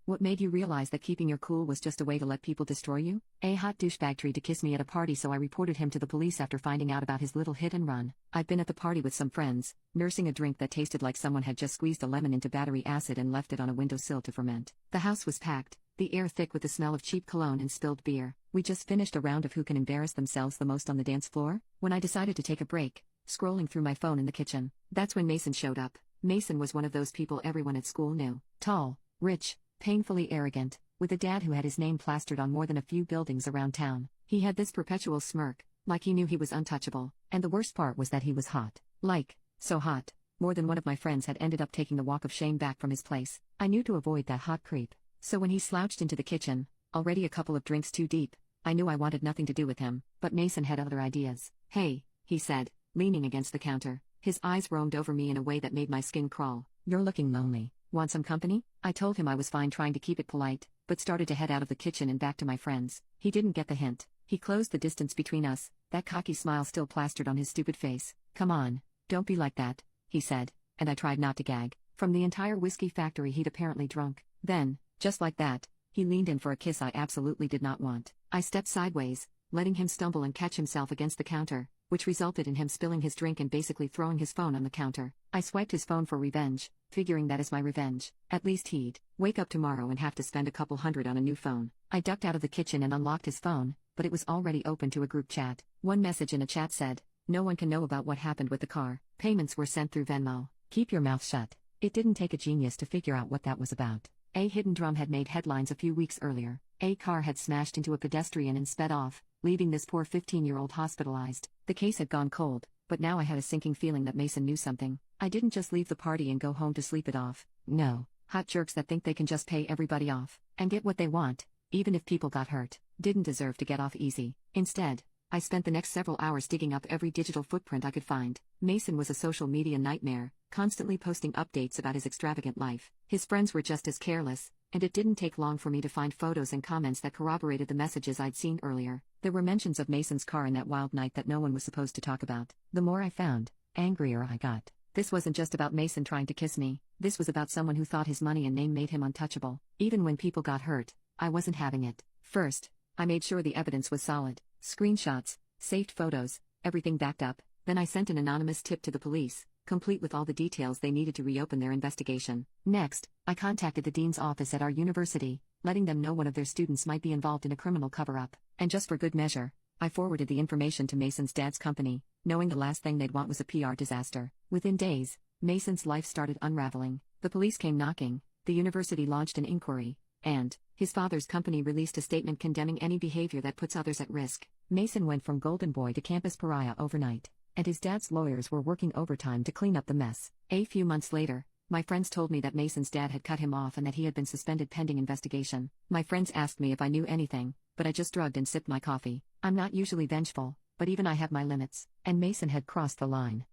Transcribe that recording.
What made you realize that keeping your cool was just a way to let people destroy you? A hot douchebag tried to kiss me at a party, so I reported him to the police after finding out about his little hit and run. I'd been at the party with some friends, nursing a drink that tasted like someone had just squeezed a lemon into battery acid and left it on a windowsill to ferment. The house was packed, the air thick with the smell of cheap cologne and spilled beer. We just finished a round of who can embarrass themselves the most on the dance floor. When I decided to take a break, scrolling through my phone in the kitchen, that's when Mason showed up. Mason was one of those people everyone at school knew. Tall, rich, painfully arrogant, with a dad who had his name plastered on more than a few buildings around town. He had this perpetual smirk, like he knew he was untouchable, and the worst part was that he was hot. Like, so hot. More than one of my friends had ended up taking the walk of shame back from his place. I knew to avoid that hot creep. So when he slouched into the kitchen, already a couple of drinks too deep, I knew I wanted nothing to do with him, but Mason had other ideas. "Hey," he said, leaning against the counter. His eyes roamed over me in a way that made my skin crawl. "You're looking lonely. Want some company?" I told him I was fine, trying to keep it polite, but started to head out of the kitchen and back to my friends. He didn't get the hint. He closed the distance between us, that cocky smile still plastered on his stupid face. "Come on, don't be like that," he said, and I tried not to gag. From the entire whiskey factory he'd apparently drunk. Then, just like that, he leaned in for a kiss I absolutely did not want. I stepped sideways, letting him stumble and catch himself against the counter, which resulted in him spilling his drink and basically throwing his phone on the counter. I swiped his phone for revenge, figuring that as my revenge, at least he'd wake up tomorrow and have to spend a couple $100 on a new phone. I ducked out of the kitchen and unlocked his phone, but it was already open to a group chat. One message in a chat said, "No one can know about what happened with the car. Payments were sent through Venmo. Keep your mouth shut." It didn't take a genius to figure out what that was about. A hidden drum had made headlines a few weeks earlier. A car had smashed into a pedestrian and sped off, leaving this poor 15-year-old hospitalized. The case had gone cold, but now I had a sinking feeling that Mason knew something. I didn't just leave the party and go home to sleep it off. No, hot jerks that think they can just pay everybody off and get what they want, even if people got hurt, didn't deserve to get off easy. Instead, I spent the next several hours digging up every digital footprint I could find. Mason was a social media nightmare, constantly posting updates about his extravagant life. His friends were just as careless, and it didn't take long for me to find photos and comments that corroborated the messages I'd seen earlier. There were mentions of Mason's car in that wild night that no one was supposed to talk about. The more I found, angrier I got. This wasn't just about Mason trying to kiss me. This was about someone who thought his money and name made him untouchable. Even when people got hurt, I wasn't having it. First, I made sure the evidence was solid. Screenshots, saved photos, everything backed up. Then I sent an anonymous tip to the police, complete with all the details they needed to reopen their investigation. Next, I contacted the dean's office at our university, letting them know one of their students might be involved in a criminal cover-up. And just for good measure, I forwarded the information to Mason's dad's company, knowing the last thing they'd want was a PR disaster. Within days, Mason's life started unraveling. The police came knocking, the university launched an inquiry, and his father's company released a statement condemning any behavior that puts others at risk. Mason went from golden boy to campus pariah overnight, and his dad's lawyers were working overtime to clean up the mess. A few months later, my friends told me that Mason's dad had cut him off and that he had been suspended pending investigation. My friends asked me if I knew anything, but I just shrugged and sipped my coffee. I'm not usually vengeful, but even I have my limits, and Mason had crossed the line.